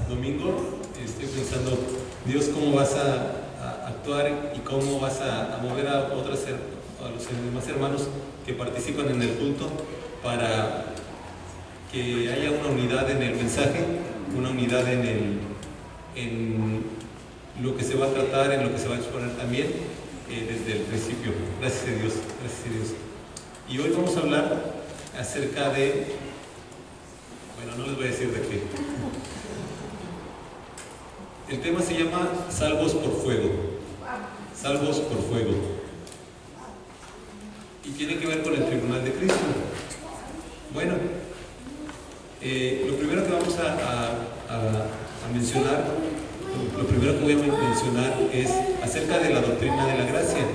domingo, estoy pensando, Dios, cómo vas a actuar y cómo vas a mover a los demás hermanos que participan en el culto para que haya una unidad en el mensaje, una unidad en lo que se va a tratar, en lo que se va a exponer también desde el principio. Gracias a Dios, gracias a Dios. Y hoy vamos a hablar acerca de, bueno, no les voy a decir de qué. El tema se llama Salvos por Fuego. Salvos por Fuego. Y tiene que ver con el tribunal de Cristo. Bueno, lo primero que vamos a mencionar, lo primero que voy a mencionar es acerca de la doctrina de la gracia.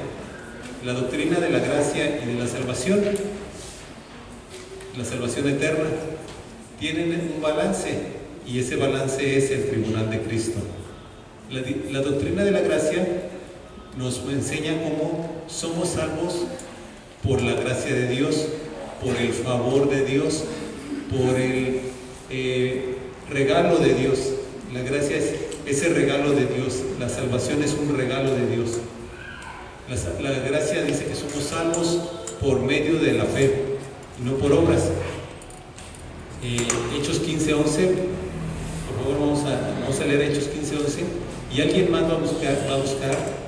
La doctrina de la gracia y de la salvación eterna, tienen un balance, y ese balance es el tribunal de Cristo. La doctrina de la gracia nos enseña cómo somos salvos por la gracia de Dios, por el favor de Dios, por el regalo de Dios. La gracia es ese regalo de Dios. La salvación es un regalo de Dios. La gracia dice que somos salvos por medio de la fe y no por obras. Hechos 15:11, por favor vamos a leer Hechos 15:11, y alguien más va a buscar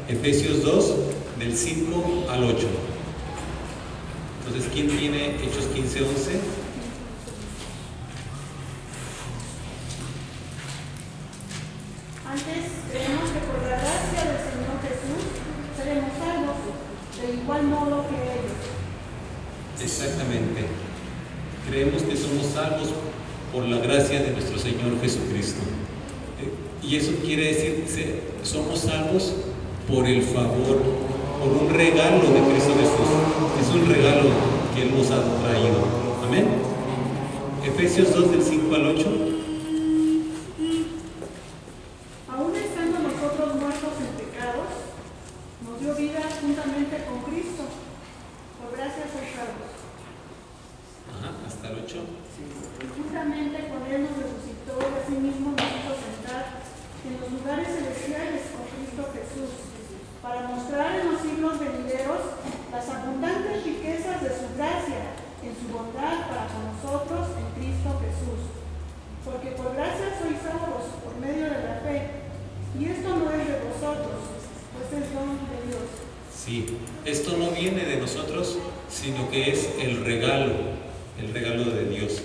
Efesios 2 del 5 al 8. Entonces, ¿quién tiene Hechos 15:11? Antes creemos que por la gracia del Señor Jesús seremos salvos, de igual modo que ellos. Exactamente. Creemos que somos salvos por la gracia de nuestro Señor Jesucristo. Y eso quiere decir que somos salvos por el favor, por un regalo de Cristo Jesús. Es un regalo que Él nos ha traído. Amén. Efesios 2 del 5 al 8. Aún estando nosotros muertos en pecados, nos dio vida juntamente con Cristo. Por gracia sois salvos. Hasta el 8. Juntamente con Él nos resucitó y asimismo nos hizo sentar en los lugares celestiales con Cristo Jesús, para mostrar en los siglos venideros las abundantes riquezas de su gracia en su bondad para con nosotros en Cristo Jesús. Porque por gracia sois salvos por medio de la fe, y esto no es de vosotros, pues es don de Dios. Sí, esto no viene de nosotros, sino que es el regalo de Dios.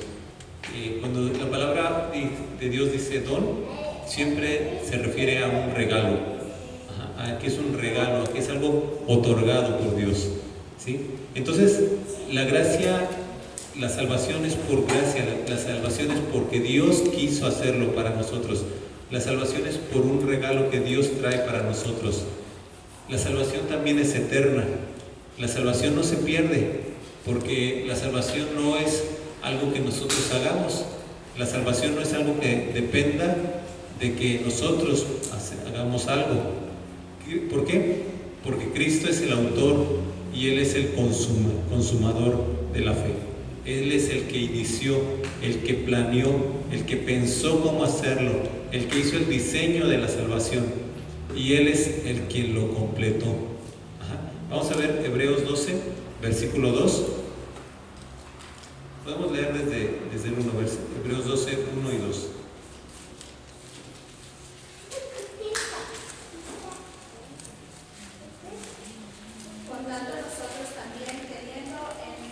Cuando la palabra de Dios dice don, siempre se refiere a un regalo, a que es un regalo, a que es algo otorgado por Dios, ¿sí? Entonces, la gracia, la salvación es por gracia, la salvación es porque Dios quiso hacerlo para nosotros. La salvación es por un regalo que Dios trae para nosotros. La salvación también es eterna. La salvación no se pierde, porque la salvación no es algo que nosotros hagamos. La salvación no es algo que dependa de que nosotros hagamos algo. ¿Por qué? Porque Cristo es el autor y Él es el consumador de la fe. Él es el que inició, el que planeó, el que pensó cómo hacerlo, el que hizo el diseño de la salvación, y Él es el quien lo completó. Vamos a ver Hebreos 12, versículo 2. Podemos leer desde el 1, Hebreos 12, 1 y 2. Por tanto, nosotros también, teniendo en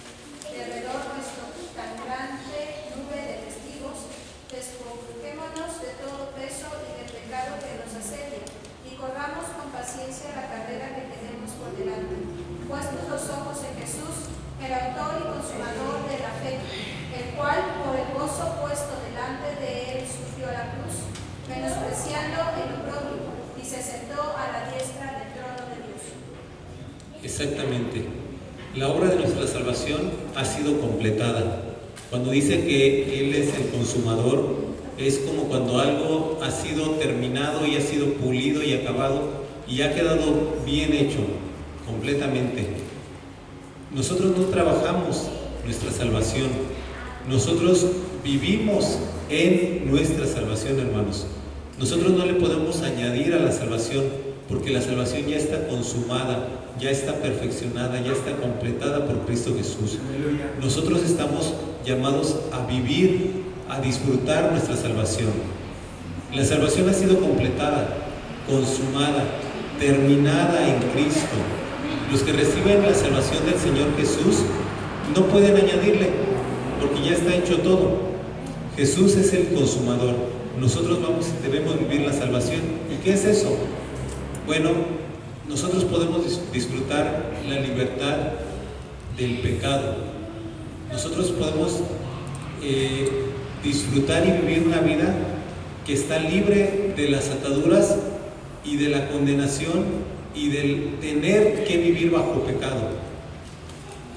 derredor nuestro tan grande nube de testigos, despojémonos de todo peso y del pecado que nos asedia, y corramos con paciencia la carrera que tenemos por delante, puestos los ojos en Jesús, el autor y consumador de la fe, el cual por el gozo puesto delante de él sufrió la cruz, menospreciando el oprobio, y se sentó a la diestra del trono de Dios. Exactamente. La obra de nuestra salvación ha sido completada. Cuando dice que Él es el consumador, es como cuando algo ha sido terminado y ha sido pulido y acabado y ha quedado bien hecho, completamente. Nosotros no trabajamos nuestra salvación, nosotros vivimos en nuestra salvación, hermanos. Nosotros no le podemos añadir a la salvación, porque la salvación ya está consumada, ya está perfeccionada, ya está completada por Cristo Jesús. Nosotros estamos llamados a vivir, a disfrutar nuestra salvación. La salvación ha sido completada, consumada, terminada en Cristo. Los que reciben la salvación del Señor Jesús no pueden añadirle, porque ya está hecho todo. Jesús es el consumador. Nosotros debemos vivir la salvación. ¿Y qué es eso? Bueno, nosotros podemos disfrutar la libertad del pecado. Nosotros podemos disfrutar y vivir una vida que está libre de las ataduras y de la condenación y del tener que vivir bajo pecado.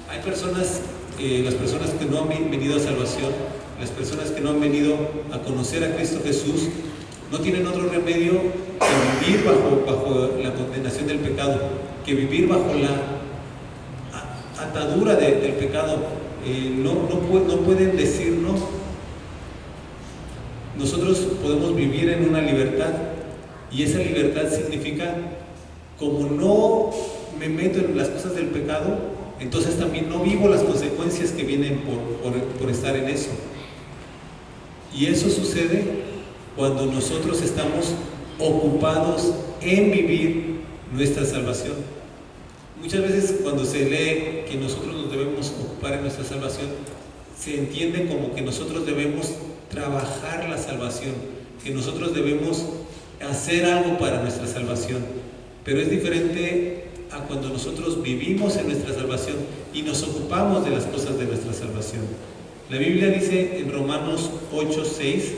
Hay personas, las personas que no han venido a salvación, las personas que no han venido a conocer a Cristo Jesús, no tienen otro remedio que vivir bajo la condenación del pecado, que vivir bajo la atadura del pecado. No pueden decir no. Nosotros podemos vivir en una libertad, y esa libertad significa, como no me meto en las cosas del pecado, entonces también no vivo las consecuencias que vienen por estar en eso. Y eso sucede cuando nosotros estamos ocupados en vivir nuestra salvación. Muchas veces cuando se lee que nosotros nos debemos ocupar en nuestra salvación, se entiende como que nosotros debemos trabajar la salvación, que nosotros debemos hacer algo para nuestra salvación. Pero es diferente a cuando nosotros vivimos en nuestra salvación y nos ocupamos de las cosas de nuestra salvación. La Biblia dice en Romanos 8:6,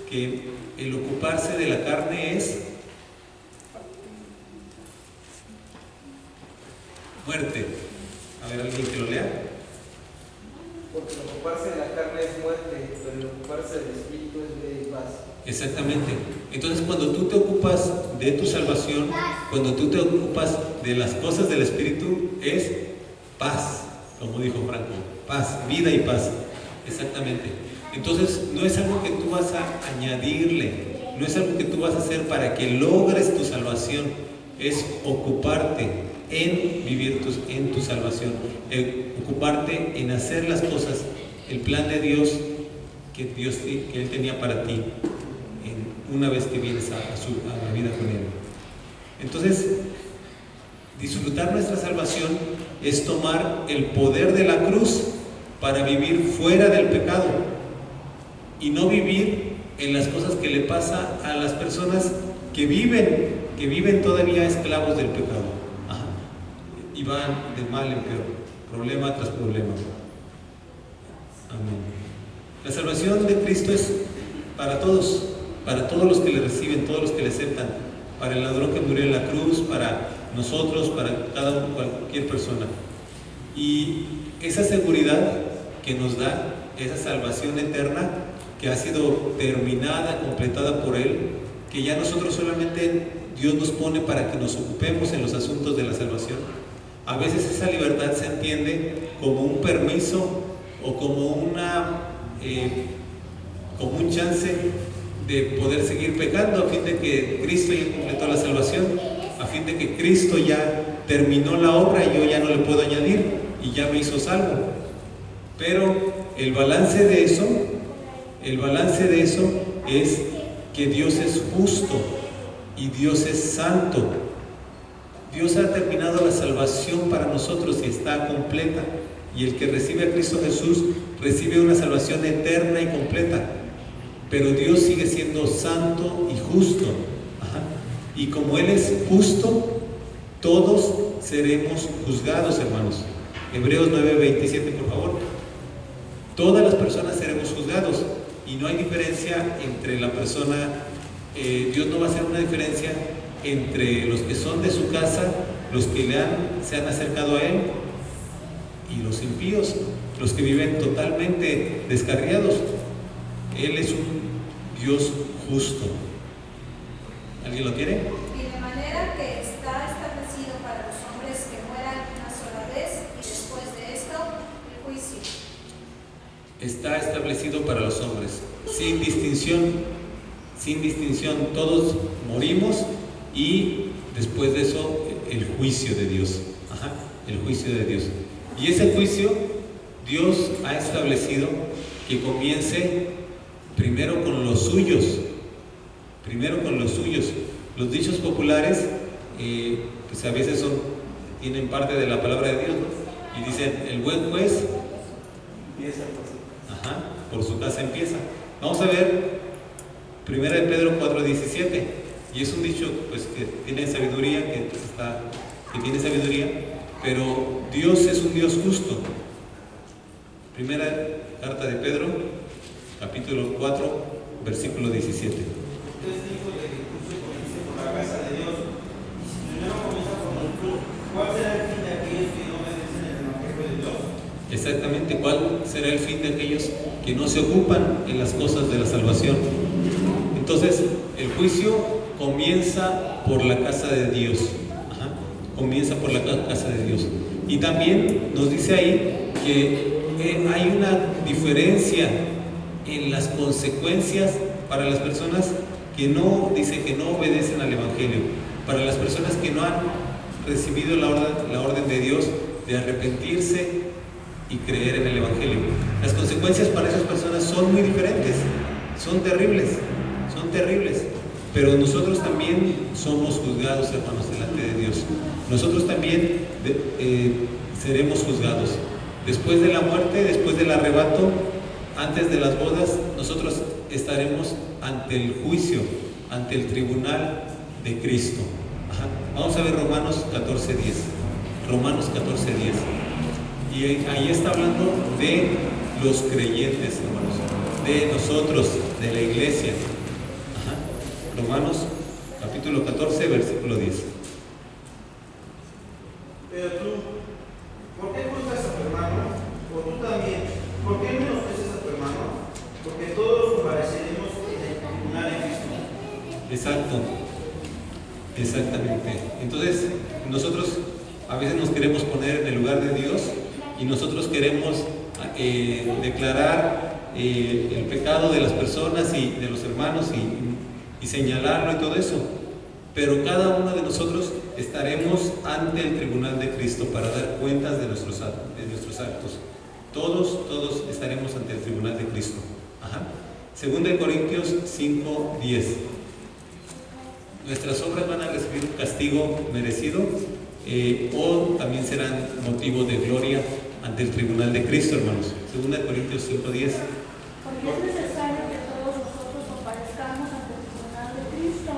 que el ocuparse de la carne es muerte. A ver, ¿alguien que lo lea? Porque el ocuparse de la carne es muerte, pero el ocuparse del Espíritu es vida y paz. Exactamente. Entonces, cuando tú te ocupas de tu salvación, cuando tú te ocupas de las cosas del Espíritu, es paz, como dijo Franco, paz, vida y paz. Exactamente. Entonces, no es algo que tú vas a añadirle, no es algo que tú vas a hacer para que logres tu salvación, es ocuparte en vivir en tu salvación, ocuparte en hacer las cosas, el plan de Dios que Él tenía para ti, una vez que vienes a la vida con Él. Entonces, disfrutar nuestra salvación es tomar el poder de la cruz para vivir fuera del pecado y no vivir en las cosas que le pasa a las personas que viven todavía esclavos del pecado. Y van de mal en peor, problema tras problema. Amén. La salvación de Cristo es para todos los que le reciben, todos los que le aceptan, para el ladrón que murió en la cruz, para nosotros, para cualquier persona. Y esa seguridad que nos da, esa salvación eterna que ha sido terminada, completada por Él, que ya nosotros solamente Dios nos pone para que nos ocupemos en los asuntos de la salvación. A veces esa libertad se entiende como un permiso o como un chance de poder seguir pecando, a fin de que Cristo ya completó la salvación, a fin de que Cristo ya terminó la obra y yo ya no le puedo añadir y ya me hizo salvo. Pero el balance de eso es que Dios es justo y Dios es santo. Dios ha terminado la salvación para nosotros y está completa, y el que recibe a Cristo Jesús recibe una salvación eterna y completa. Pero Dios sigue siendo santo y justo. Y como Él es justo, todos seremos juzgados, hermanos. Hebreos 9:27, por favor. Todas las personas seremos juzgados, y no hay diferencia entre la persona. Dios no va a hacer una diferencia entre los que son de su casa, los que se han acercado a Él, y los impíos, los que viven totalmente descarriados. Él es un Dios justo. ¿Alguien lo quiere? Y de manera que está establecido para los hombres que mueran una sola vez, y después de esto, el juicio. está establecido para los hombres, sin distinción, todos morimos y después de eso el juicio de Dios, el juicio de Dios. Y ese juicio Dios ha establecido que comience primero con los suyos, Los dichos populares, pues a veces tienen parte de la palabra de Dios, ¿no? Y dicen, el buen juez Empieza por su casa empieza. Vamos a ver 1 de Pedro 4:17, y es un dicho pues que tiene sabiduría, pero Dios es un Dios justo. Primera carta de Pedro, capítulo 4, versículo 17. Entonces dijo de que justo comience por la casa de Dios, y si primero comienza por nosotros, ¿cuál será el fin de aquellos que no obedecen el evangelio de Dios? Exactamente, ¿cuál será el fin de aquellos que no se ocupan en las cosas de la salvación? Entonces, el juicio comienza por la casa de Dios. Comienza por la casa de Dios. Y también nos dice ahí que hay una diferencia en las consecuencias para las personas que no obedecen al Evangelio, para las personas que no han recibido la orden de Dios de arrepentirse y creer en el Evangelio. Las consecuencias para esas personas son muy diferentes, son terribles, pero nosotros también somos juzgados, hermanos, delante de Dios. Nosotros también seremos juzgados. Después de la muerte, después del arrebato, antes de las bodas, nosotros estaremos ante el juicio, ante el tribunal de Cristo. Vamos a ver Romanos 14:10. Romanos 14:10. Y ahí está hablando de los creyentes, hermanos, de nosotros, de la iglesia. Romanos capítulo 14, versículo 10. Pero tú, ¿por qué juzgas a tu hermano? O tú también, ¿por qué menosprecias a tu hermano? Porque todos compareceremos en el tribunal de Cristo. Exactamente. Entonces, nosotros a veces nos queremos poner en el lugar de Dios y nosotros queremos declarar el pecado de las personas y de los hermanos y señalarlo y todo eso. Pero cada uno de nosotros estaremos ante el tribunal de Cristo para dar cuentas de nuestros actos. Todos estaremos ante el tribunal de Cristo. Segunda de Corintios 5:10. Nuestras obras van a recibir un castigo merecido o también serán motivo de gloria ante el tribunal de Cristo, hermanos. Segunda de Corintios 5:10. Porque es necesario que todos nosotros comparezcamos ante el tribunal de Cristo,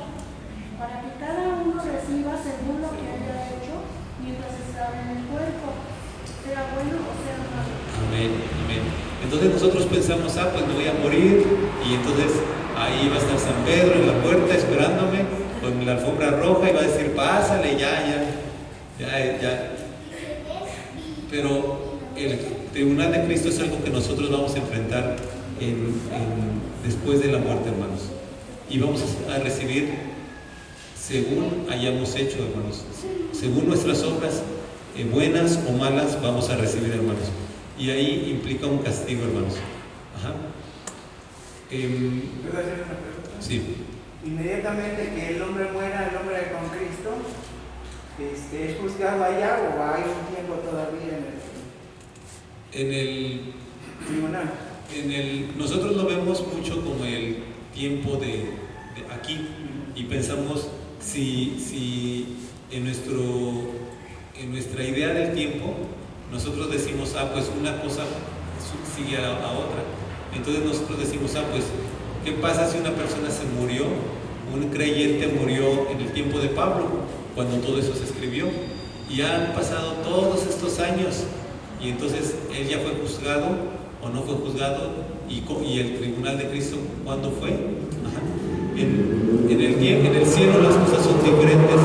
para que cada uno reciba según lo que haya hecho mientras estaba en el cuerpo, sea bueno o sea malo. Amén. Entonces nosotros pensamos, pues me voy a morir, y entonces ahí va a estar San Pedro en la puerta esperándome con la alfombra roja y va a decir, pásale, ya. Pero el tribunal de Cristo es algo que nosotros vamos a enfrentar después de la muerte, hermanos, y vamos a recibir según hayamos hecho, hermanos, según nuestras obras, buenas o malas, vamos a recibir, hermanos, y ahí implica un castigo, hermanos. ¿Puedo hacer una pregunta? Sí. Inmediatamente que el hombre muera, el hombre con Cristo, ¿es juzgado allá o hay un tiempo todavía en el tribunal? Nosotros lo vemos mucho como el tiempo de aquí, y pensamos si en nuestra idea del tiempo nosotros decimos, pues una cosa sigue a otra. Entonces nosotros decimos, pues ¿qué pasa si una persona se murió? Un creyente murió en el tiempo de Pablo, cuando todo eso se escribió, y han pasado todos estos años, y entonces él ya fue juzgado o no fue juzgado, y el tribunal de Cristo, ¿cuándo fue? En el cielo las cosas son diferentes.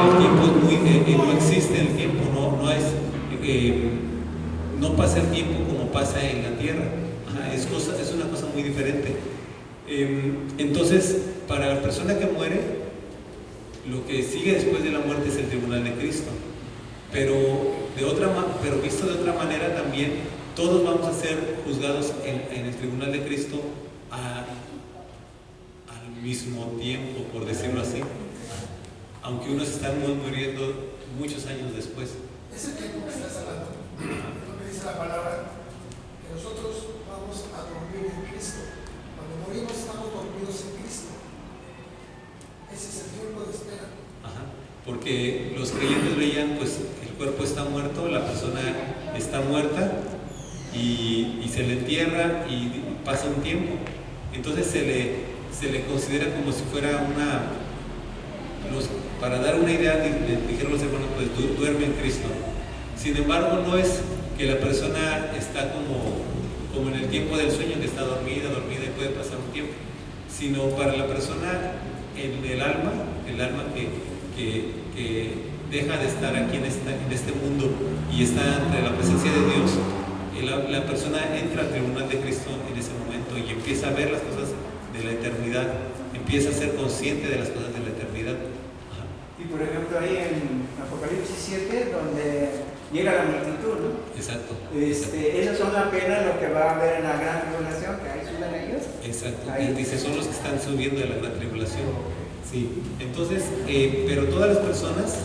El tiempo no existe, el tiempo no pasa el tiempo como pasa en la tierra. Es una cosa muy diferente. Entonces, para la persona que muere, lo que sigue después de la muerte es el tribunal de Cristo. Pero visto de otra manera también, todos vamos a ser juzgados en el tribunal de Cristo al mismo tiempo, por decirlo así, aunque unos están muriendo muchos años después. Ese tiempo que estás hablando, es lo que dice la palabra, que nosotros vamos a dormir en Cristo. Cuando morimos estamos dormidos en Cristo. Ese es el tiempo de espera. Ajá. Porque los creyentes veían, pues, el cuerpo está muerto, la persona está muerta y se le entierra y pasa un tiempo. Entonces se le considera como si fuera para dar una idea, dijeron los hermanos, pues duerme en Cristo. Sin embargo, no es que la persona está como en el tiempo del sueño, que está dormida y puede pasar un tiempo, sino para la persona en el alma que deja de estar aquí en este mundo y está ante la presencia de Dios, la persona entra al tribunal de Cristo en ese momento y empieza a ver las cosas de la eternidad, empieza a ser consciente de las cosas de la eternidad. Ajá. Y por ejemplo ahí en Apocalipsis 7, donde llega la multitud, ¿no? Exacto. Esos son apenas lo que va a haber en la gran tribulación, que ahí suben ellos. Exacto. Ahí. Dice, son los que están subiendo de la gran tribulación. Sí. Entonces, pero todas las personas,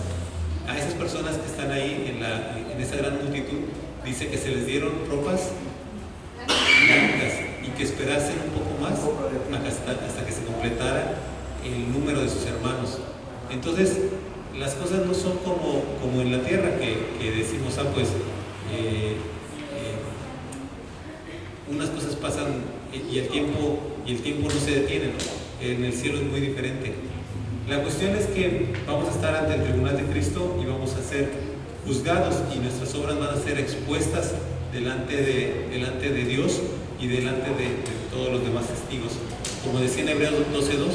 a esas personas que están ahí en esa gran multitud, dice que se les dieron ropas blancas y que esperasen un poco más hasta que se completara el número de sus hermanos. Entonces, las cosas no son como en la tierra, que decimos, pues, unas cosas pasan y el tiempo no se detiene, ¿no? En el cielo es muy diferente. La cuestión es que vamos a estar ante el tribunal de Cristo y vamos a ser juzgados y nuestras obras van a ser expuestas delante de Dios y delante de todos los demás testigos. Como decía en Hebreos 12:2,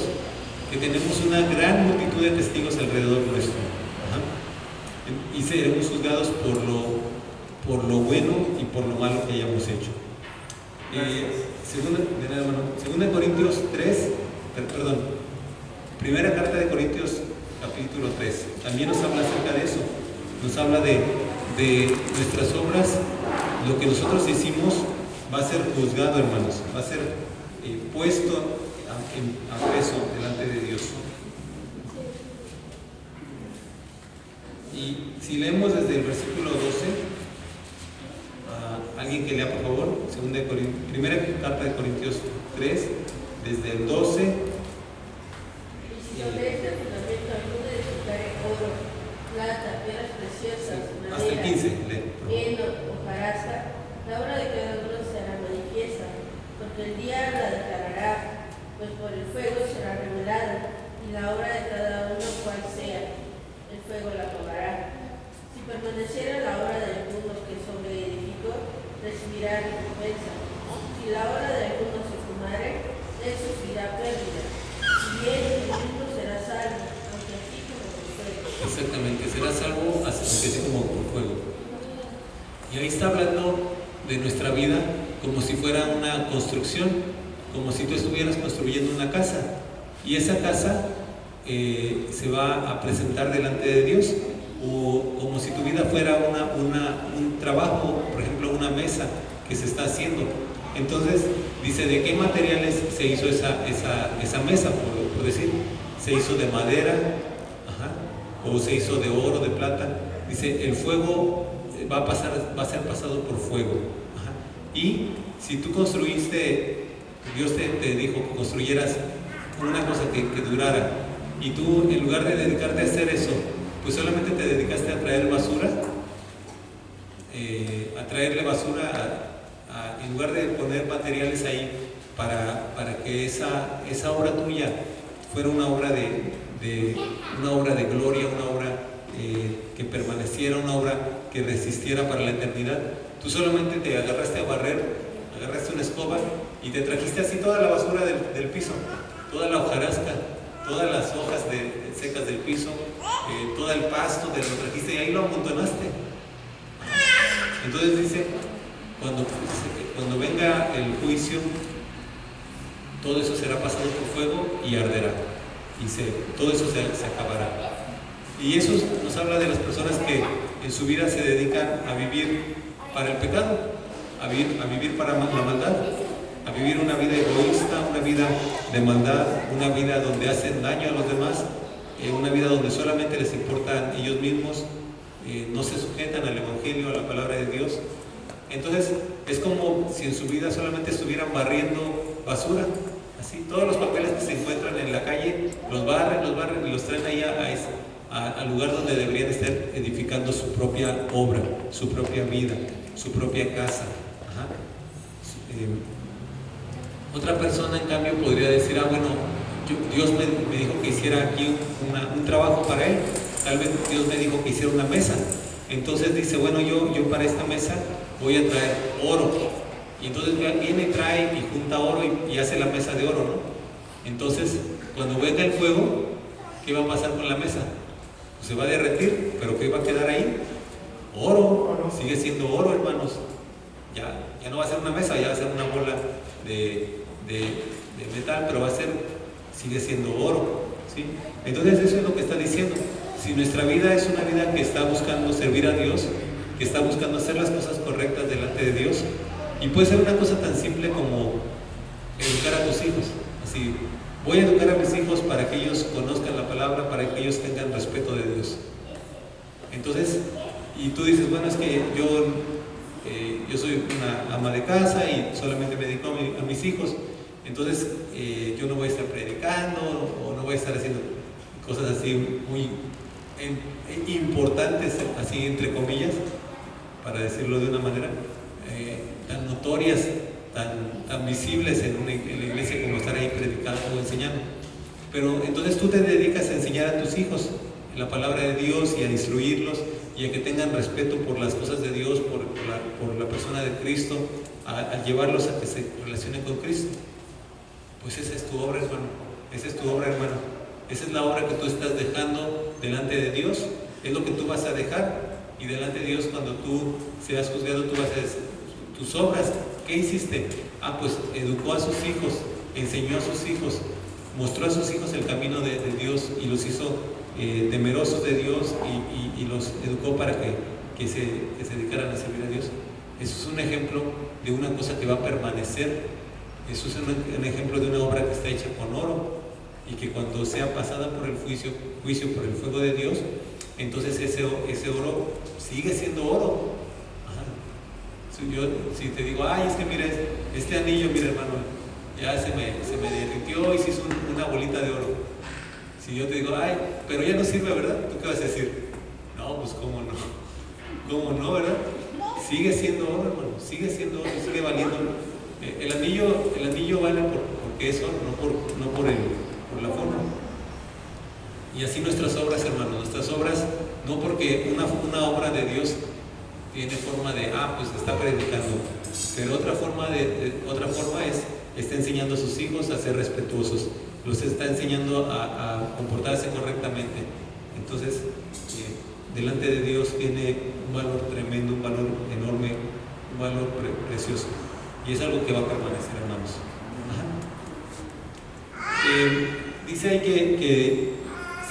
que tenemos una gran multitud de testigos alrededor nuestro. Ajá. Y seremos juzgados por lo bueno y por lo malo que hayamos hecho. Segunda Corintios 3, primera carta de Corintios capítulo 3, también nos habla acerca de eso, nos habla de nuestras obras, lo que nosotros hicimos va a ser juzgado, hermanos, va a ser puesto a peso delante de Dios. Y si leemos desde el versículo 12, alguien que lea por favor, primera carta de Corintios 3, desde el 12. Plata, piedras preciosas, hasta el 15, heno, hojarasca, la obra de cada uno será manifiesta, porque el día la declarará, pues por el fuego será revelada, y la obra de cada uno cual sea, el fuego la probará. Si permaneciera la obra de alguno que sobreedificó, recibirá recompensa. Si la obra de alguno se fumare, él sufrirá pérdida, y él mismo será salvo, aunque así como por fuego. Exactamente, será salvo así como por fuego. Y ahí está hablando de nuestra vida como si fuera una construcción, como si tú estuvieras construyendo una casa. Y esa casa se va a presentar delante de Dios, o como si tu vida fuera un trabajo, por ejemplo, una mesa que se está haciendo. Entonces, dice, ¿de qué materiales se hizo esa mesa, por decir? Se hizo de madera, o se hizo de oro, de plata. Dice, el fuego va a ser pasado por fuego. Ajá. Y si tú construiste, Dios te dijo que construyeras una cosa que durara, y tú en lugar de dedicarte a hacer eso, pues solamente te dedicaste a traer basura, a traerle basura, en lugar de poner materiales ahí para que esa obra tuya fuera una obra de gloria, una obra que permaneciera, una obra que resistiera para la eternidad. Tú solamente te agarraste a barrer, agarraste una escoba y te trajiste así toda la basura del piso, toda la hojarasca, todas las hojas secas del piso, todo el pasto, te lo trajiste y ahí lo amontonaste. Entonces dice, cuando venga el juicio, todo eso será pasado por fuego y arderá. Y todo eso se acabará. Y eso nos habla de las personas que en su vida se dedican a vivir para el pecado. a vivir para la maldad, a vivir una vida egoísta, una vida de maldad, una vida donde hacen daño a los demás, una vida donde solamente les importan ellos mismos, no se sujetan al Evangelio, a la palabra de Dios. Entonces es como si en su vida solamente estuvieran barriendo basura, así, todos los papeles que se encuentran en la calle los barren y los traen ahí al lugar donde deberían estar edificando su propia obra, su propia vida, su propia casa. Ajá. Otra persona, en cambio, podría decir, bueno, Dios me dijo que hiciera aquí un trabajo para él. Tal vez Dios me dijo que hiciera una mesa. Entonces dice, bueno, yo para esta mesa voy a traer oro. Y entonces viene y trae y junta oro y hace la mesa de oro, ¿no? Entonces, cuando venga el fuego, ¿qué va a pasar con la mesa? Pues se va a derretir, pero ¿qué va a quedar ahí? Oro. Sigue siendo oro, hermanos. Ya no va a ser una mesa, ya va a ser una bola de metal, pero sigue siendo oro, ¿sí? Entonces eso es lo que está diciendo. Si nuestra vida es una vida que está buscando servir a Dios, que está buscando hacer las cosas correctas delante de Dios, y puede ser una cosa tan simple como educar a tus hijos. Así, voy a educar a mis hijos para que ellos conozcan la palabra, para que ellos tengan respeto de Dios. Entonces, y tú dices, bueno, es que yo soy una ama de casa y solamente me dedico a mis hijos, entonces yo no voy a estar predicando o no voy a estar haciendo cosas así muy importantes, así entre comillas, para decirlo de una manera, tan notorias, tan visibles en la iglesia como estar ahí predicando o enseñando. Pero entonces tú te dedicas a enseñar a tus hijos la palabra de Dios y a instruirlos y a que tengan respeto por las cosas de Dios, por la persona de Cristo, a llevarlos a que se relacionen con Cristo. Pues esa es tu obra, hermano. Esa es tu obra, hermano. Esa es la obra que tú estás dejando delante de Dios. Es lo que tú vas a dejar. Y delante de Dios, cuando tú seas juzgado, tú vas a decir tus obras. ¿Qué hiciste? Pues educó a sus hijos, enseñó a sus hijos, mostró a sus hijos el camino de Dios y los hizo temerosos de Dios y los educó para que se dedicaran a servir a Dios. Eso es un ejemplo de una cosa que va a permanecer. Eso es un ejemplo de una obra que está hecha con oro y que cuando sea pasada por el juicio por el fuego de Dios, entonces ese oro sigue siendo oro. Ajá. Si te digo, es que mira, este anillo, mira, hermano, ya se me derritió y se hizo una bolita de oro. Si yo te digo, pero ya no sirve, ¿verdad? ¿Tú qué vas a decir? No, pues cómo no. ¿Cómo no, verdad? Sigue siendo oro, hermano, sigue siendo oro, sigue valiendo. El anillo vale porque es oro, no por la forma. Y así nuestras obras, hermanos, nuestras obras, no porque una obra de Dios tiene forma de, pues está predicando, pero otra forma es, está enseñando a sus hijos a ser respetuosos, los está enseñando a comportarse correctamente. Entonces, delante de Dios tiene un valor tremendo, un valor enorme, un valor precioso. Y es algo que va a permanecer, hermanos. Dice ahí que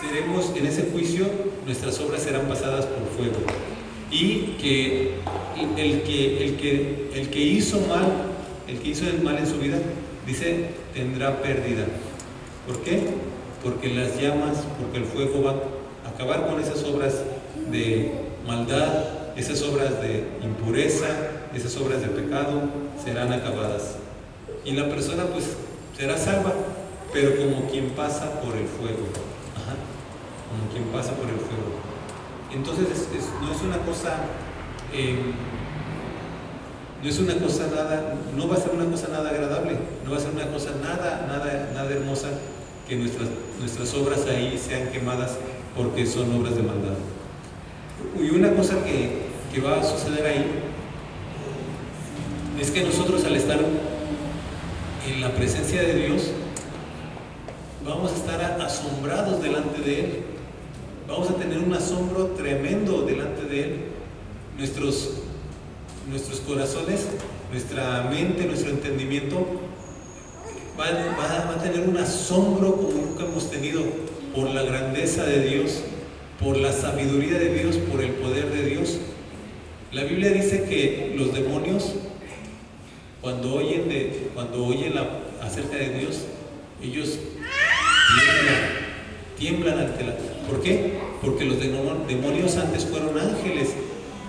seremos en ese juicio, nuestras obras serán pasadas por fuego. Y que el que hizo el mal en su vida, dice, tendrá pérdida. ¿Por qué? Porque las llamas, porque el fuego va a acabar con esas obras de maldad, esas obras de impureza, esas obras de pecado serán acabadas. Y la persona pues será salva, pero como quien pasa por el fuego. Ajá. Como quien pasa por el fuego. Entonces no es una cosa no va a ser una cosa nada agradable, no va a ser una cosa nada hermosa que nuestras obras ahí sean quemadas porque son obras de maldad. Y una cosa que va a suceder ahí es que nosotros, al estar en la presencia de Dios, vamos a estar asombrados delante de Él. Vamos a tener un asombro tremendo delante de Él. Nuestros corazones, nuestra mente, nuestro entendimiento va a tener un asombro como nunca hemos tenido por la grandeza de Dios, por la sabiduría de Dios, por el poder de Dios. La Biblia dice que los demonios cuando oyen acerca de Dios, ellos tiemblan ante la... ¿Por qué? Porque los demonios antes fueron ángeles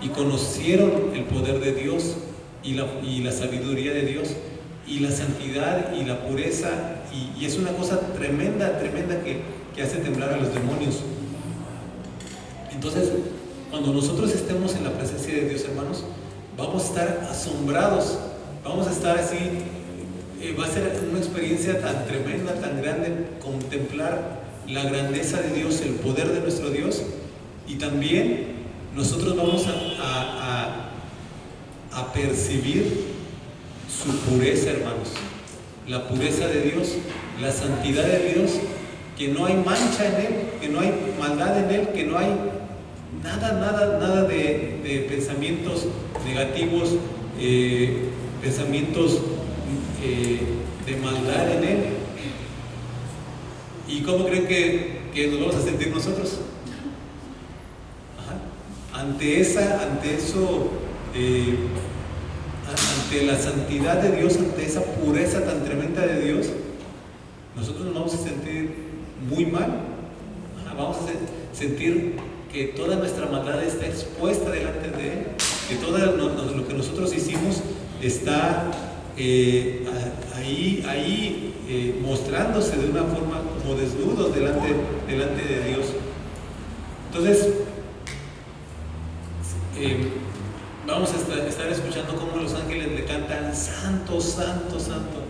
y conocieron el poder de Dios y la sabiduría de Dios y la santidad y la pureza, y es una cosa tremenda que hace temblar a los demonios. Entonces, cuando nosotros estemos en la presencia de Dios, hermanos, vamos a estar asombrados, vamos a estar así, va a ser una experiencia tan tremenda, tan grande, contemplar la grandeza de Dios, el poder de nuestro Dios, y también nosotros vamos a percibir su pureza, hermanos, la pureza de Dios, la santidad de Dios, que no hay mancha en Él, que no hay maldad en Él, que no hay nada de pensamientos negativos, pensamientos de maldad en Él. ¿Y cómo creen que nos vamos a sentir nosotros? Ante la santidad de Dios, ante esa pureza tan tremenda de Dios, nosotros nos vamos a sentir muy mal. Vamos a sentir que toda nuestra maldad está expuesta delante de Él, que todo lo que nosotros hicimos está ahí mostrándose de una forma como desnudos delante de Dios. Entonces, vamos a estar escuchando cómo los ángeles le cantan santo, santo, santo,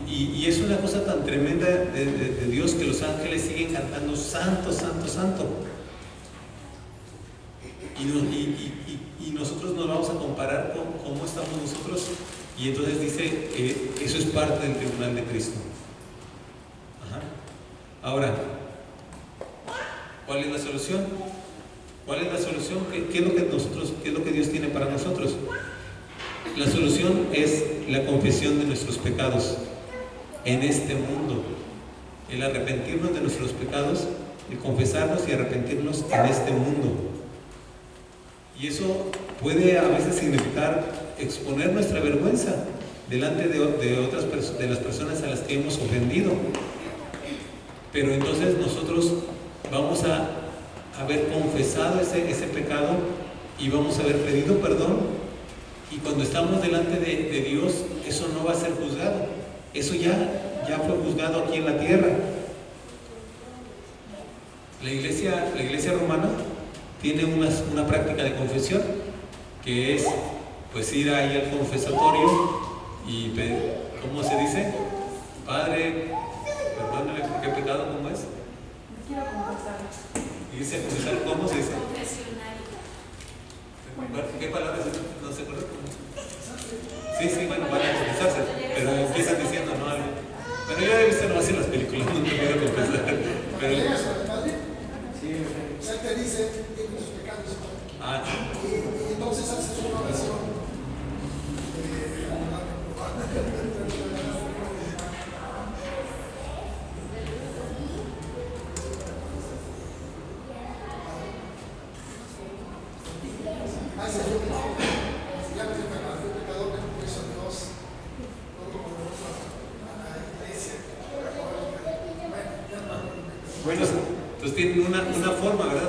y es una cosa tan tremenda de Dios, que los ángeles siguen cantando santo, santo, santo, y nosotros nos vamos a comparar con cómo estamos nosotros, y entonces dice eso es parte del tribunal de Cristo. Ahora, ¿cuál es la solución? ¿Cuál es la solución? ¿Qué es lo que Dios tiene para nosotros? La solución es la confesión de nuestros pecados en este mundo, el arrepentirnos de nuestros pecados, el confesarnos y arrepentirnos en este mundo. Y eso puede a veces significar exponer nuestra vergüenza delante de las personas a las que hemos ofendido. Pero entonces nosotros vamos a haber confesado ese pecado y vamos a haber pedido perdón, y cuando estamos delante de Dios, eso no va a ser juzgado, eso ya fue juzgado aquí en la tierra. La iglesia romana tiene una práctica de confesión, que es pues ir ahí al confesatorio y pedir, ¿cómo se dice? Padre, perdóname por qué pecado, ¿cómo es? Quiero confesar. Y dice confesar, ¿cómo se dice? Confesionario. ¿Qué palabras no se acuerdan? Sí, bueno, van a confesarse, pero empiezan diciendo, ¿no? Algo. Bueno, yo he visto nomás en las películas, no te quiero confesar. Pero... Él te dice, tiene tus pecados. Y entonces haces una oración. Bueno, entonces tienen una forma, ¿verdad?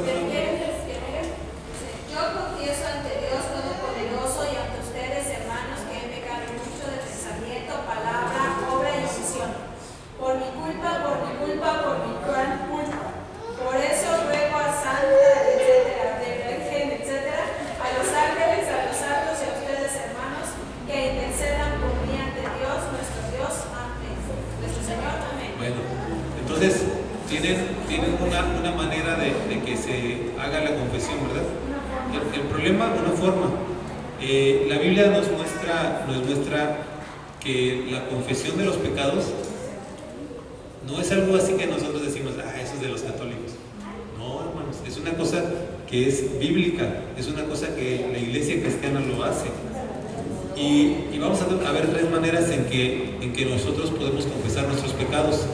Yo confieso ante Dios Todopoderoso y ante ustedes, hermanos, que he pecado mucho de pensamiento, palabra, obra y omisión. Por mi culpa, por mi gran culpa. Por eso ruego a Santa, etcétera, de Virgen, etcétera, a los ángeles, a los santos y a ustedes, hermanos, que intercedan por mí ante Dios, nuestro Dios. Amén. Nuestro Señor, amén. Bueno, entonces tienen una manera de que se haga la confesión, ¿verdad? El problema, una forma. La Biblia nos muestra que la confesión de los pecados no es algo así que nosotros decimos, eso es de los católicos. No, hermanos, es una cosa que es bíblica, es una cosa que la iglesia cristiana lo hace. Y vamos a ver tres maneras en que nosotros podemos confesar nuestros pecados.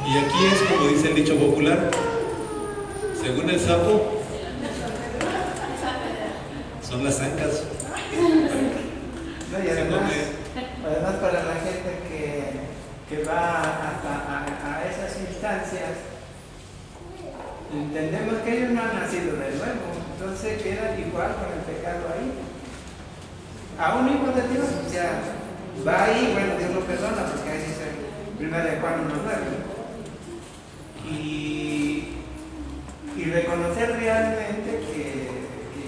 Y aquí es como dice el dicho popular, según el sapo, son las zancas. No, y además para la gente que va a esas instancias, entendemos que ellos no han nacido de nuevo, entonces quedan igual con el pecado ahí. A un hijo de Dios, o sea, va ahí, bueno, Dios lo perdona, porque ahí dice 1 Juan 1:9. Y reconocer realmente que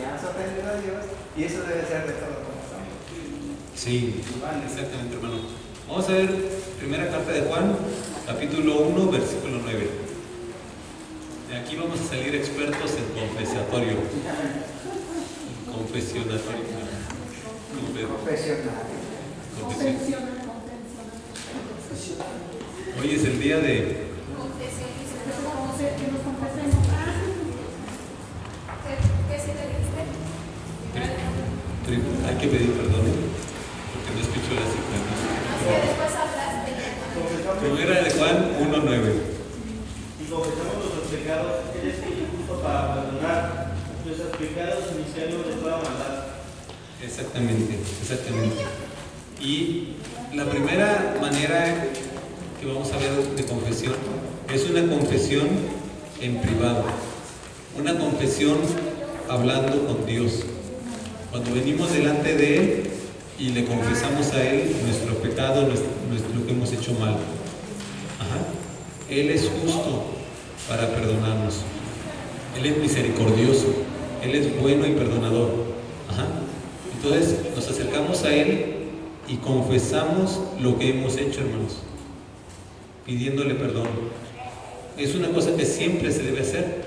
has ofendido a Dios, y eso debe ser de todo corazón. Sí, exactamente, hermano. Vamos a ver primera carta de Juan, capítulo 1, versículo 9. De aquí vamos a salir expertos en confesatorio. Confesionatorio. Confesional. Hoy es el día de... Que nos confesemos. ¿Qué sí te dijiste? Hay que pedir perdón, porque no escucho la cita. Es que después hablaste. Primera de Juan 1:9. Y confesamos nuestros pecados, Él es fiel y justo para perdonar nuestros pecados y miserios de toda maldad. Exactamente. Y la primera manera que vamos a ver de confesión es una confesión en privado, una confesión hablando con Dios. Cuando venimos delante de Él y le confesamos a Él nuestro pecado, lo que hemos hecho mal. Él es justo para perdonarnos. Él es misericordioso. Él es bueno y perdonador. Entonces nos acercamos a Él y confesamos lo que hemos hecho, hermanos, pidiéndole perdón. Es una cosa que siempre se debe hacer,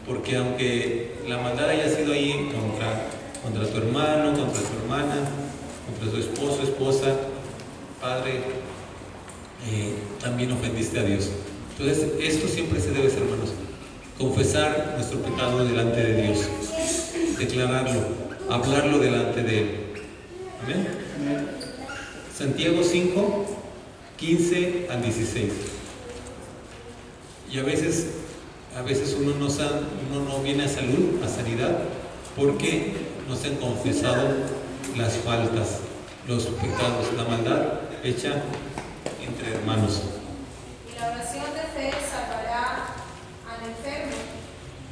porque aunque la maldad haya sido ahí contra tu hermano, contra tu hermana, contra tu esposo, esposa, padre, también ofendiste a Dios. Entonces, esto siempre se debe hacer, hermanos. Confesar nuestro pecado delante de Dios, declararlo, hablarlo delante de Él. Amén. Santiago 5, 15 al 16. Y a veces uno no viene a salud, a sanidad, porque no se han confesado las faltas, los pecados, la maldad hecha entre hermanos. Y la oración de fe salvará al enfermo,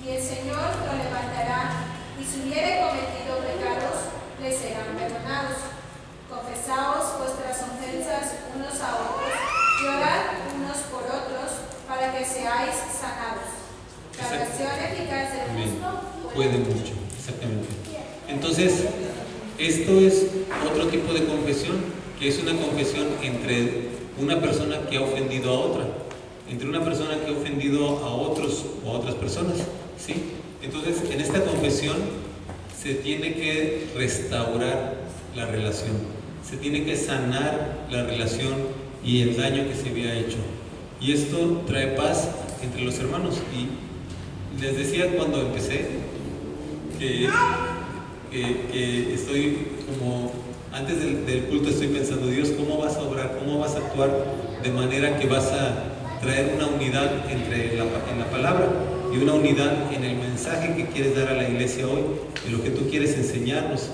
y el Señor lo levantará, y si hubiere cometido pecados, le serán perdonados. Confesaos vuestras ofensas unos a otros, y orad unos por otros, para que seáis sanados. La oración eficaz del justo puede mucho, exactamente. Entonces, esto es otro tipo de confesión, que es una confesión entre una persona que ha ofendido a otra, entre una persona que ha ofendido a otros o a otras personas, ¿sí? Entonces, en esta confesión se tiene que restaurar la relación, se tiene que sanar la relación y el daño que se había hecho. Y esto trae paz entre los hermanos. Y les decía cuando empecé que estoy como antes del culto estoy pensando, Dios, ¿cómo vas a obrar? ¿Cómo vas a actuar de manera que vas a traer una unidad en la palabra y una unidad en el mensaje que quieres dar a la iglesia hoy, en lo que tú quieres enseñarnos?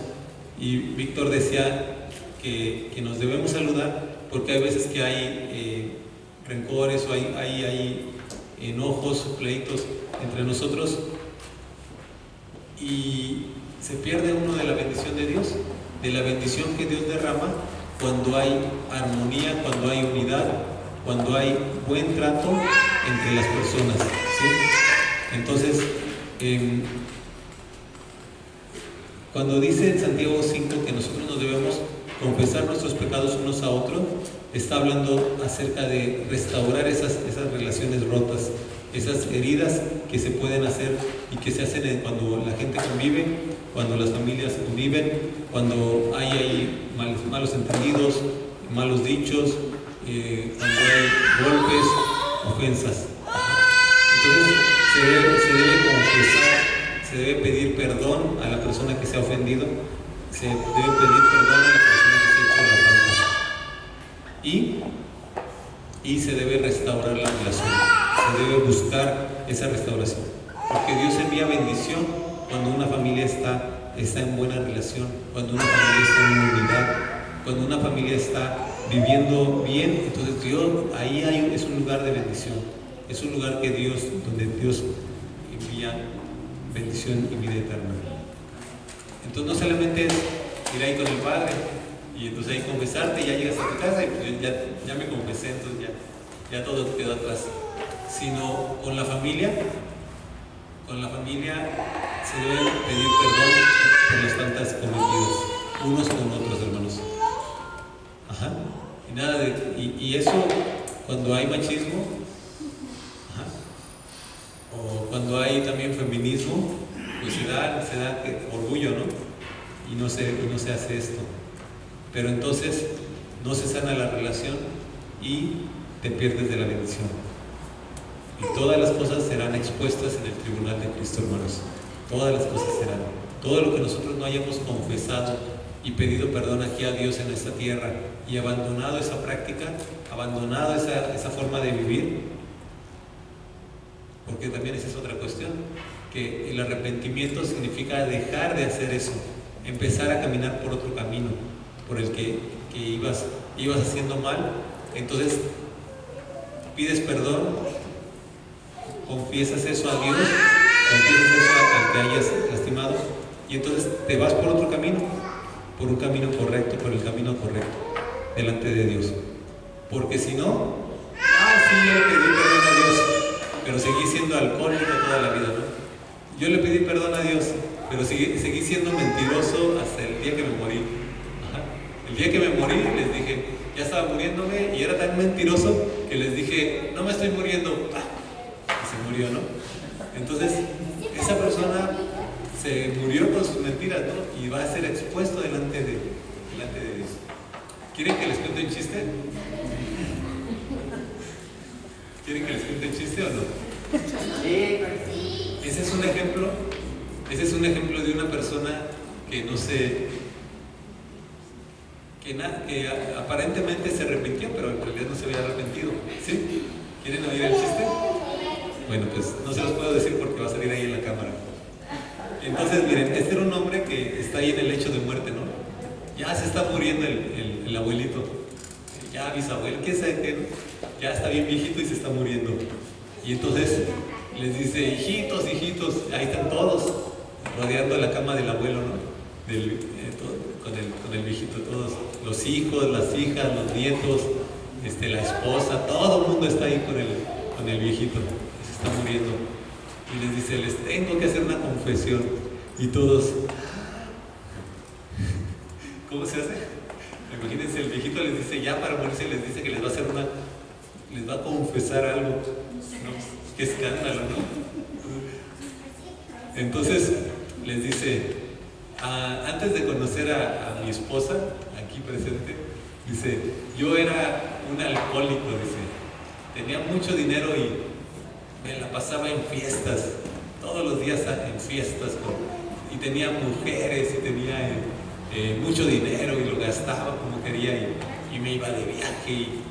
Y Víctor decía que nos debemos saludar porque hay veces que hay rencores o hay enojos, pleitos entre nosotros y se pierde uno de la bendición de Dios, de la bendición que Dios derrama cuando hay armonía, cuando hay unidad, cuando hay buen trato entre las personas, ¿sí? Entonces, cuando dice en Santiago 5 que nosotros nos debemos confesar nuestros pecados unos a otros, está hablando acerca de restaurar esas relaciones rotas, esas heridas que se pueden hacer y que se hacen cuando la gente convive, cuando las familias conviven, cuando hay malos entendidos, malos dichos, cuando hay golpes, ofensas. Entonces se debe confesar, se debe pedir perdón a la persona que se ha ofendido, se debe pedir perdón a la persona que se ha hecho la falta y se debe restaurar la relación, se debe buscar esa restauración, porque Dios envía bendición cuando una familia está en buena relación, cuando una familia está en unidad, cuando una familia está viviendo bien, entonces Dios, es un lugar de bendición, es un lugar donde Dios envía bendición y vida eterna. Entonces no solamente es ir ahí con el Padre y entonces ahí confesarte y ya llegas a tu casa y pues ya me confesé, entonces ya todo quedó atrás, sino con la familia se debe pedir perdón por las faltas cometidas, unos con otros, hermanos. Ajá. Y nada y eso, cuando hay machismo, o cuando hay también feminismo, pues se da orgullo, ¿no? Y no se hace esto. Pero entonces no se sana la relación y te pierdes de la bendición. Y todas las cosas serán expuestas en el tribunal de Cristo, hermanos. Todas las cosas serán. Todo lo que nosotros no hayamos confesado y pedido perdón aquí a Dios en esta tierra y abandonado esa práctica, abandonado esa forma de vivir, porque también esa es otra cuestión, que el arrepentimiento significa dejar de hacer eso, empezar a caminar por otro camino, por el que ibas haciendo mal. Entonces pides perdón, confiesas eso a Dios, confiesas eso al que hayas lastimado, y entonces te vas por otro camino, por un camino correcto, por el camino correcto, delante de Dios. Porque si no, sí, yo le pedí perdón a Dios, pero seguí siendo alcohólico toda la vida, ¿no? Yo le pedí perdón a Dios, pero seguí siendo mentiroso hasta el día que me morí. El día que me morí les dije, ya estaba muriéndome, y era tan mentiroso que les dije, no me estoy muriendo. Y se murió, ¿no? Entonces, esa persona se murió con sus mentiras, ¿no? Y va a ser expuesto delante de Dios. ¿Quieren que les cuente un chiste? ¿Quieren que les cuente un chiste o no? Sí. Ese es un ejemplo de una persona que que aparentemente se arrepintió, pero en realidad no se había arrepentido. ¿Sí? ¿Quieren oír el chiste? Bueno, pues no se los puedo decir porque va a salir ahí en la cámara. Entonces, miren, este era un hombre que está ahí en el lecho de muerte, ¿no? Ya se está muriendo el abuelito, ya bisabuelo, ¿qué sabe qué? Ya está bien viejito y se está muriendo. Y entonces les dice, hijitos, ahí están todos rodeando la cama del abuelo, ¿no? Con el viejito, todos, los hijos, las hijas, los nietos, la esposa, todo el mundo está ahí con el viejito, que se está muriendo. Y les dice, les tengo que hacer una confesión. Y todos, ¿cómo se hace? Imagínense, el viejito les dice, ya para morirse, les dice que les va a confesar algo, ¿no? Qué escándalo, ¿no? Entonces les dice, antes de conocer a mi esposa, aquí presente, dice, yo era un alcohólico, dice, tenía mucho dinero y me la pasaba en fiestas, todos los días en fiestas, y tenía mujeres y tenía mucho dinero y lo gastaba como quería y me iba de viaje y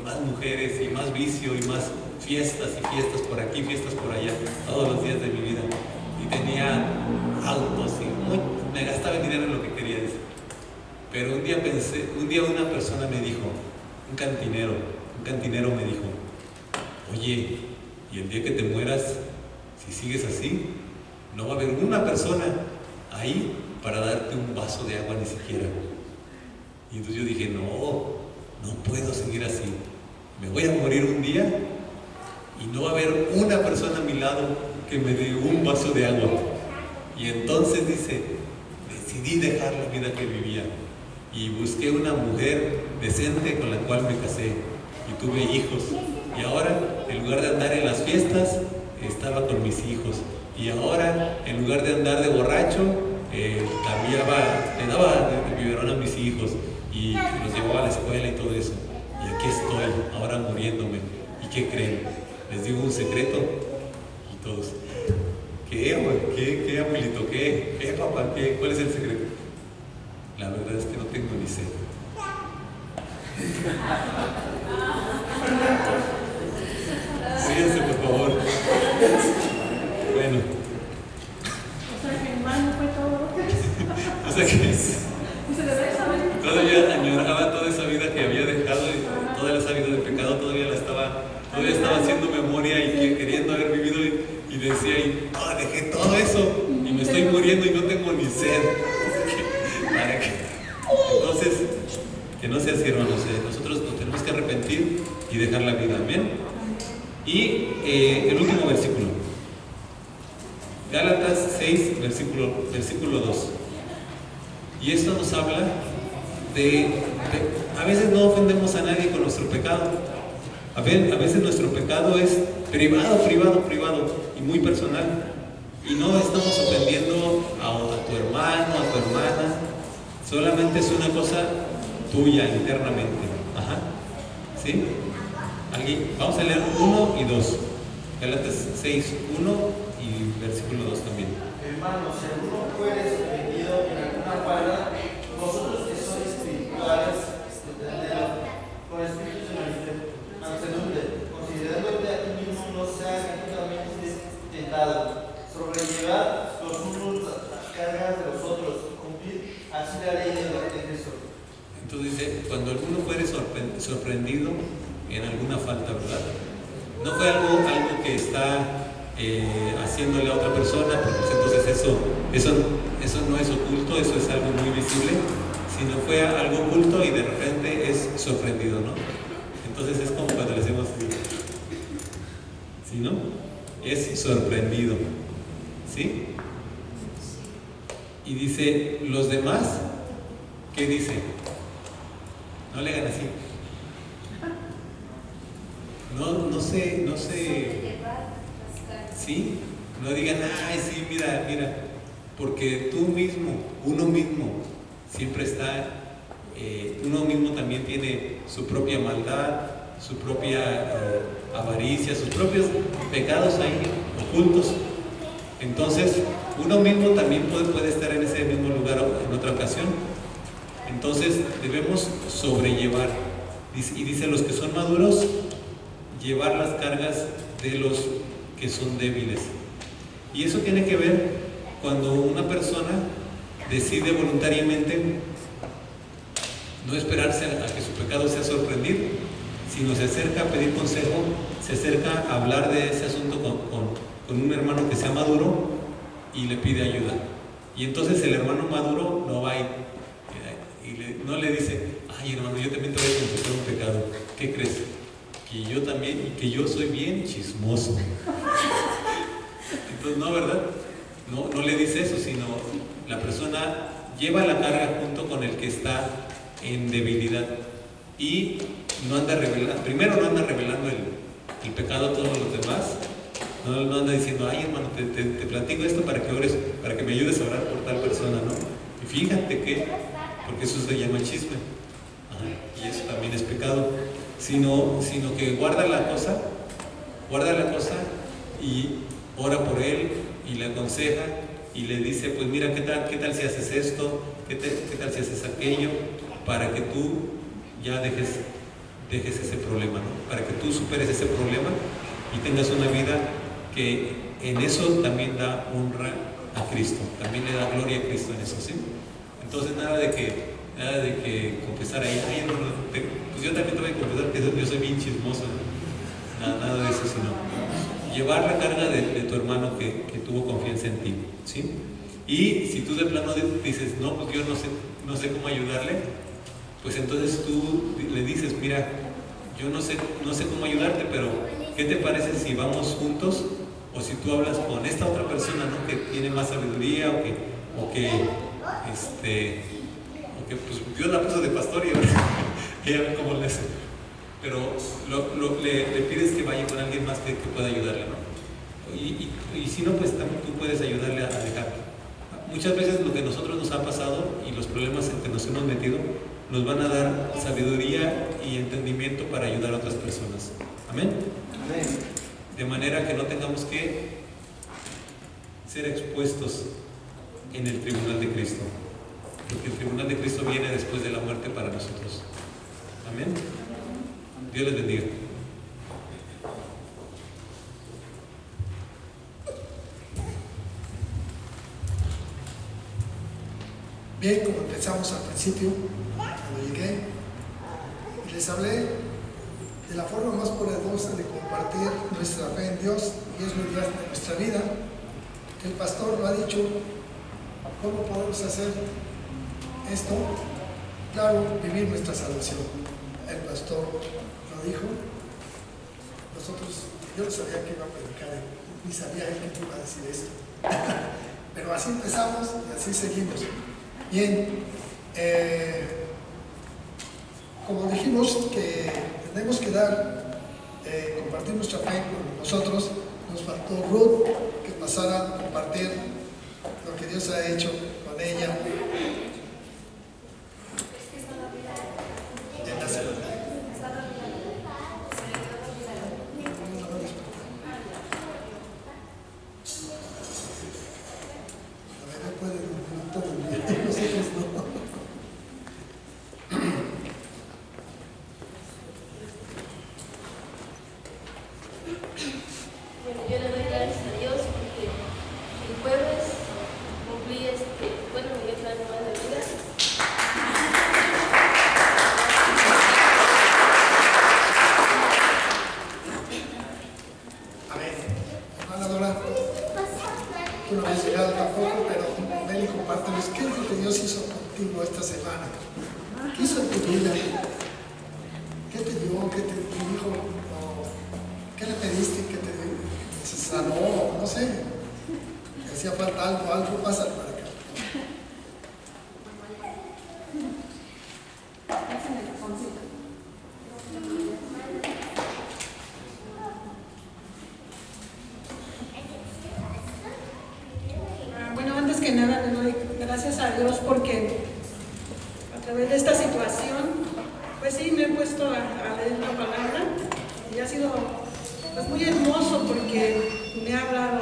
más mujeres y más vicio y más fiestas y fiestas por aquí, fiestas por allá, todos los días de mi vida. Y tenía autos y me gastaba el dinero en lo que quería, dice. Pero un día una persona me dijo, un cantinero me dijo, oye, y el día que te mueras, si sigues así, no va a haber una persona ahí para darte un vaso de agua ni siquiera. Y entonces yo dije, no puedo seguir así. Me voy a morir un día y no va a haber una persona a mi lado que me dé un vaso de agua. Y entonces dice, decidí dejar la vida que vivía y busqué una mujer decente con la cual me casé y tuve hijos. Y ahora, en lugar de andar en las fiestas, estaba con mis hijos. Y ahora, en lugar de andar de borracho, le daba el biberón a mis hijos y los llevaba a la escuela y todo eso. Y aquí estoy, ahora muriéndome. ¿Y qué creen? Les digo un secreto. Y todos, ¿qué abuelito? ¿Qué papá? ¿Cuál es el secreto? La verdad es que no tengo ni sed. Síguense, por favor. Bueno. O sea que en vano fue todo lo que hizo. O sea que Y se le ve saber. todavía añoraba todavía estaba haciendo memoria y queriendo haber vivido y decía, dejé todo eso y me estoy muriendo y no tengo ni sed. Entonces, que no sea así, hermanos. Nosotros nos tenemos que arrepentir y dejar la vida. Amén. Y el último versículo, Gálatas 6, versículo 2. Y esto nos habla a veces no ofendemos a nadie con nuestro pecado. A veces nuestro pecado es privado y muy personal. Y no estamos ofendiendo a tu hermano, a tu hermana. Solamente es una cosa tuya internamente. Ajá. ¿Sí? ¿Alguien? Vamos a leer 1 y 2. Gálatas 6, 1 y versículo 2 también. Hermanos, si alguno fuere sorprendido en alguna falta, vosotros que sois espirituales, entendedlo, con espíritu de mansedumbre, considerándote a ti mismo, no seas totalmente tentado, sobrellevad los unos las cargas de los otros, cumplir así la ley de Cristo. Entonces dice, cuando alguno fuere sorprendido en alguna falta, ¿verdad? No fue algo que está haciéndole a otra persona, porque entonces eso no es oculto, eso es algo muy visible, sino fue algo oculto y de repente es sorprendido, ¿no? Entonces es como cuando le hacemos así, ¿sí, no? Es sorprendido, ¿sí? Y dice, los demás, ¿qué dice? No le hagan así. No sé. ¿Sí? No digan, ay, sí, mira, porque uno mismo, siempre está, uno mismo también tiene su propia maldad, su propia avaricia, sus propios pecados ahí ocultos. Entonces, uno mismo también puede estar en ese mismo lugar en otra ocasión. Entonces, debemos sobrellevar, y dice, los que son maduros, llevar las cargas de los que son débiles. Y eso tiene que ver cuando una persona decide voluntariamente no esperarse a que su pecado sea sorprendido, sino se acerca a pedir consejo, se acerca a hablar de ese asunto con un hermano que sea maduro y le pide ayuda. Y entonces el hermano maduro no va no le dice, ay, hermano, yo también te voy a confesar un pecado. ¿Qué crees? Que yo también, y que yo soy bien chismoso. Entonces, no, ¿verdad? No le dice eso, sino la persona lleva la carga junto con el que está en debilidad y no anda revelando, primero no anda revelando el pecado a todos los demás, no anda diciendo, ay, hermano, te platico esto para que ores, para que me ayudes a orar por tal persona, ¿no? Y fíjate que, porque eso se llama chisme. Ajá, y eso también es pecado. Sino que guarda la cosa y ora por él y le aconseja y le dice, pues mira, ¿qué tal si haces esto? ¿Qué tal si haces aquello? Para que tú ya dejes ese problema, ¿no? Para que tú superes ese problema y tengas una vida que en eso también da honra a Cristo, también le da gloria a Cristo en eso, ¿sí? Entonces nada de que confesar ahí, ay, pues yo también te voy a confesar que yo soy bien chismoso, ¿no? Nada de eso, sino llevar la carga de tu hermano que tuvo confianza en ti, ¿sí? Y si tú de plano dices, no, pues yo no sé cómo ayudarle, pues entonces tú le dices, mira, yo no sé cómo ayudarte, pero ¿qué te parece si vamos juntos? O si tú hablas con esta otra persona, ¿no? Que tiene más sabiduría o que pues Dios la puso de pastor y ella ve cómo le hace. Pero le pides que vaya con alguien más que pueda ayudarle, ¿no? Y si no, pues también tú puedes ayudarle a dejarlo. Muchas veces lo que a nosotros nos ha pasado y los problemas en que nos hemos metido nos van a dar sabiduría y entendimiento para ayudar a otras personas. Amén. Amén. De manera que no tengamos que ser expuestos en el tribunal de Cristo, porque el tribunal de Cristo viene después de la muerte para nosotros. Amén. Dios les bendiga. Bien, como empezamos al principio, cuando llegué, les hablé de la forma más poderosa de compartir nuestra fe en Dios y es mediante nuestra vida. El pastor lo ha dicho. ¿Cómo podemos hacer esto? Claro, vivir nuestra salvación. El pastor lo dijo. Nosotros, yo no sabía que iba a predicar, ni sabía él que iba a decir esto. Pero así empezamos y así seguimos. Bien, como dijimos que tenemos que compartir nuestra fe con nosotros, nos faltó Ruth que pasara a compartir lo que Dios ha hecho con ella en la semana. Yo le doy gracias a Dios porque el jueves cumplí mi otra nueva de vida. Amén. Hermana Dora, tú no habías llegado tampoco, pero ven y compártenos qué es lo que Dios hizo contigo esta semana. ¿Qué hizo en tu vida? ¿Qué te dio? ¿Qué te dijo? ¿Qué le pediste? ¿Qué te sanó? No sé. ¿Le hacía falta algo? Pasa para acá. Bueno, antes que nada le doy gracias a Dios porque a través de esta situación, pues sí, me he puesto a leer la palabra y ha sido pues muy hermoso porque me ha hablado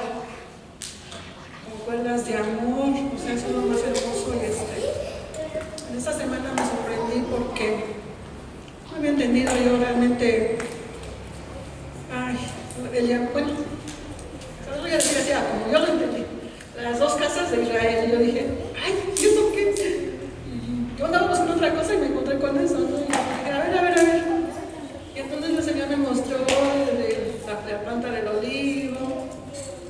con cuerdas de amor, o sea, ha sido más hermoso y en esta semana me sorprendí porque no había entendido yo realmente, bueno, se lo voy a decir así, como yo lo entendí, las dos casas de Israel, y yo dije, ay, ¿y eso qué? Y yo andaba buscando otra cosa y me encontré con eso, ¿no? Y dije, a ver. Y entonces el Señor me mostró la planta del olivo,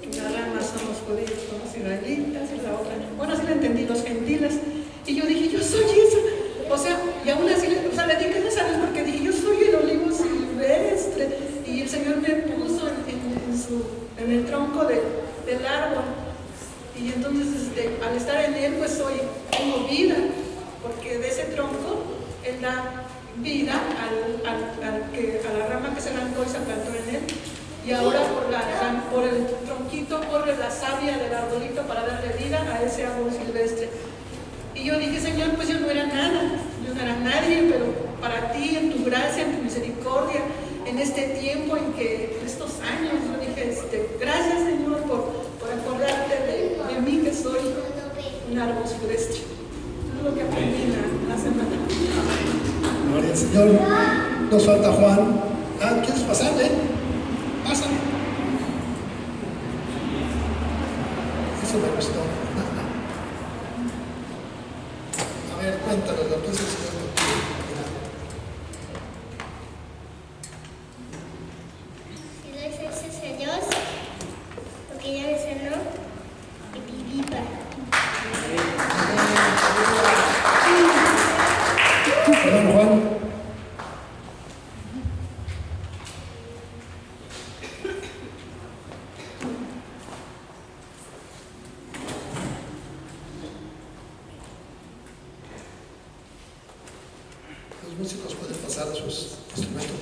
que las ramas son los judíos, son los israelitas, y la otra, bueno, así la entendí, los gentiles. Y yo dije, yo soy esa. O sea, y aún así, le di gracias a Dios porque dije, yo soy el olivo silvestre. Y el Señor me puso en el tronco del árbol. Y entonces, al estar en él, pues tengo vida, porque de ese tronco, él da vida a la rama que se arrancó y se plantó en él. Y ahora por el tronquito corre la savia del arbolito para darle vida a ese árbol silvestre. Y yo dije, Señor, pues yo no era nada, yo no era nadie, pero para ti, en tu gracia, en tu misericordia, en este tiempo, en estos años, yo dije, gracias, Señor, por acordarte de mí, que soy un árbol silvestre. Eso es lo que aprendí en la semana. Gloria al Señor. Nos falta Juan. ¿Quieres pasarle? Pásale. Eso me gustó. A ver, cuéntanos lo que es el Señor contigo. Si doy gracias a Dios, porque ya me sanó y viví para. Perdón, Juan. Los músicos pueden pasar a sus instrumentos.